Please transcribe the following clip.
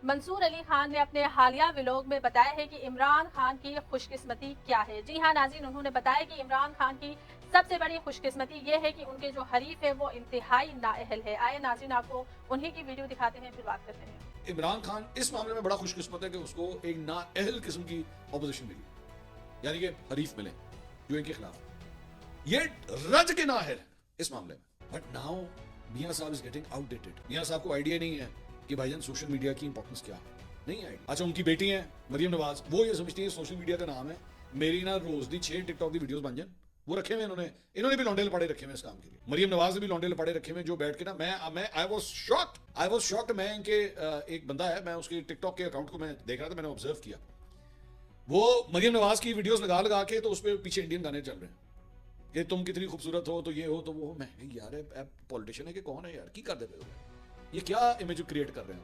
मंसूर अली खान ने अपने हालिया व्लॉग में बताया है कि इमरान खान की खुशकिस्मती क्या है। जी हाँ नाज़रीन, उन्होंने बताया कि इमरान खान की सबसे बड़ी खुशकिस्मती ये है कि उनके जो हरीफ है वो इंतहाई नाअहल है। आए नाज़रीन, आपको उन्हीं की वीडियो दिखाते हैं, फिर बात करते हैं। इमरान खान इस मामले में बड़ा खुशकिस्मत है कि उसको एक नाअहल किस्म की अपोजिशन मिली, यानी कि हरीफ मिले जो इनके खिलाफ। ये रज के नाअहल इस मामले में। बट नाउ मियां साहब इज गेटिंग आउटडेटेड। मियां साहब को आइडिया नहीं है कि भाईजान सोशल मीडिया की इंपॉर्टेंस क्या है, नहीं आइडिया। अच्छा, उनकी बेटी है मरियम नवाज, वो ये समझती है सोशल मीडिया का नाम है मेरी ना रोज दी 6 टिकटॉक की वीडियोस बन जाए, वो रखे हुए इन्होंने भी लौंडे लपाड़े रखे हुए इस काम के लिए। मरियम नवाज ने भी लौंडे लपाड़े रखे हुए जो बैठ के ना मैं आई वाज शॉक्ड। मैं इनके एक बंदा है, मैं उसके टिकटॉक के अकाउंट को मैं देख रहा था, मैंने ऑब्जर्व किया, वो मरियम नवाज की वीडियोस लगा लगा के तो उस पर पीछे इंडियन गाने चल रहे हैं कि तुम कितनी खूबसूरत हो, तो ये हो तो वो। मैं यार पॉलिटिशियन है कि कौन है यार, की कर देते हो, ये क्या इमेज क्रिएट कर रहे हैं।